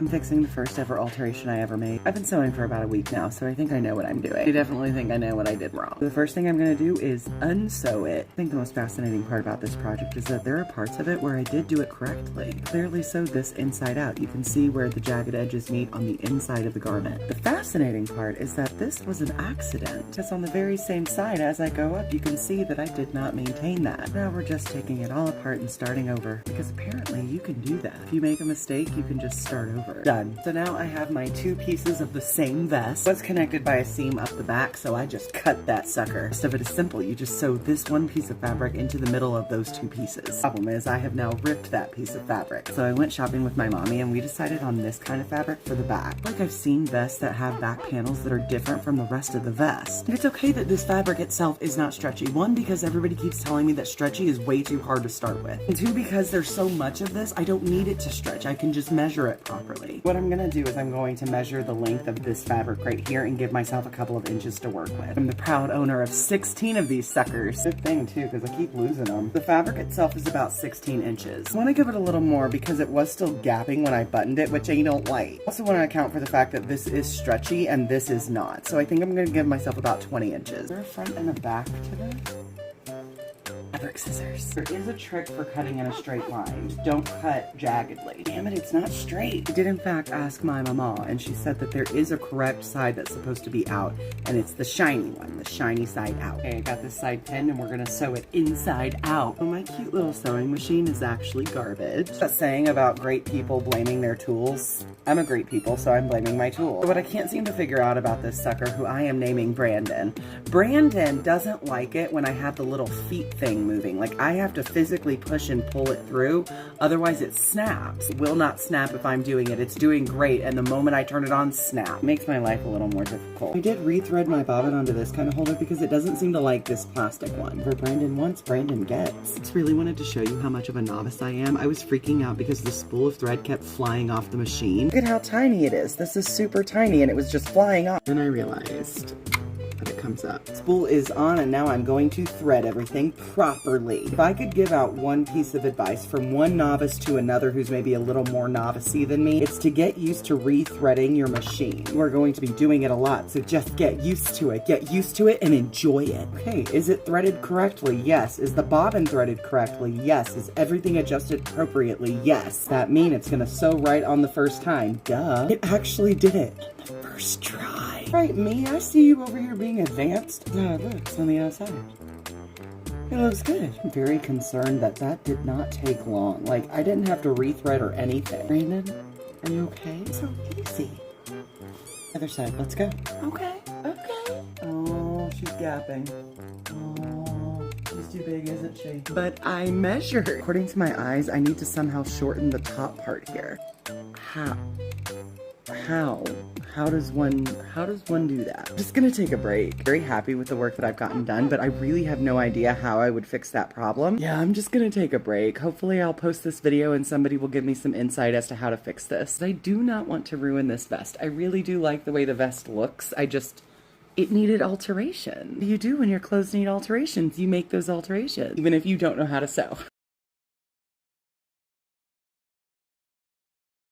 I'm fixing the first ever alteration I ever made. I've been sewing for about a week now, so I think I know what I'm doing. I definitely think I know what I did wrong. The first thing I'm gonna do is unsew it. I think the most fascinating part about this project is that there are parts of it where I did do it correctly. Clearly sewed this inside out. You can see where the jagged edges meet on the inside of the garment. The fascinating part is that this was an accident. Because on the very same side as I go up, you can see that I did not maintain that. Now we're just taking it all apart and starting over, because apparently you can do that. If you make a mistake, you can just start over. Done. So now I have my two pieces of the same vest. It's connected by a seam up the back, so I just cut that sucker. The rest of it is simple. You just sew this one piece of fabric into the middle of those two pieces. Problem is, I have now ripped that piece of fabric. So I went shopping with my mommy and we decided on this kind of fabric for the back. Like, I've seen vests that have back panels that are different from the rest of the vest. And it's okay that this fabric itself is not stretchy. One, because everybody keeps telling me that stretchy is way too hard to start with. And two, because there's so much of this, I don't need it to stretch. I can just measure it properly. What I'm gonna do is I'm going to measure the length of this fabric right here and give myself a couple of inches to work with. I'm the proud owner of 16 of these suckers. Good thing too, because I keep losing them. The fabric itself is about 16 inches. I want to give it a little more because it was still gapping when I buttoned it, which I don't like. I also want to account for the fact that this is stretchy and this is not. So I think I'm going to give myself about 20 inches. Is there a front and a back to this? Fabric scissors. There is a trick for cutting in a straight line. Just don't cut jaggedly. Damn it, it's not straight. I did in fact ask my mama, and she said that there is a correct side that's supposed to be out, and it's the shiny one, the shiny side out. Okay, I got this side pinned, and we're gonna sew it inside out. So my cute little sewing machine is actually garbage. That saying about great people blaming their tools. I'm a great people, so I'm blaming my tool. What I can't seem to figure out about this sucker, who I am naming Brandon. Brandon doesn't like it when I have the little feet thing moving. Like, I have to physically push and pull it through, otherwise it snaps. It will not snap if I'm doing it. It's doing great, and the moment I turn it on, snap. It makes my life a little more difficult. I did rethread my bobbin onto this kind of holder because it doesn't seem to like this plastic one. For Brandon wants, Brandon gets. I just really wanted to show you how much of a novice I am. I was freaking out because the spool of thread kept flying off the machine. Look at how tiny it is. This is super tiny, and it was just flying off. Then I realized that it comes up. Spool is on, and now I'm going to thread everything properly. If I could give out one piece of advice from one novice to another who's maybe a little more novice-y than me, it's to get used to rethreading your machine. We're going to be doing it a lot, so just get used to it. Get used to it and enjoy it. Okay, is it threaded correctly? Yes. Is the bobbin threaded correctly? Yes. Is everything adjusted appropriately? Yes. That mean it's gonna sew right on the first time? Duh. It actually did it on the first try. Right, me? I see you over here being advanced. No, it looks on the outside. It looks good. I'm very concerned that that did not take long. Like, I didn't have to rethread or anything. Brandon, are you okay? So easy. Other side, let's go. Okay, okay. Oh, she's gapping. Oh, she's too big, isn't she? But I measured. According to my eyes, I need to somehow shorten the top part here. How? How does one do that? I'm just gonna take a break. Very happy with the work that I've gotten done, but I really have no idea how I would fix that problem. Yeah, I'm just gonna take a break. Hopefully I'll post this video and somebody will give me some insight as to how to fix this. I do not want to ruin this vest. I really do like the way the vest looks. It needed alteration. You do when your clothes need alterations. You make those alterations, even if you don't know how to sew.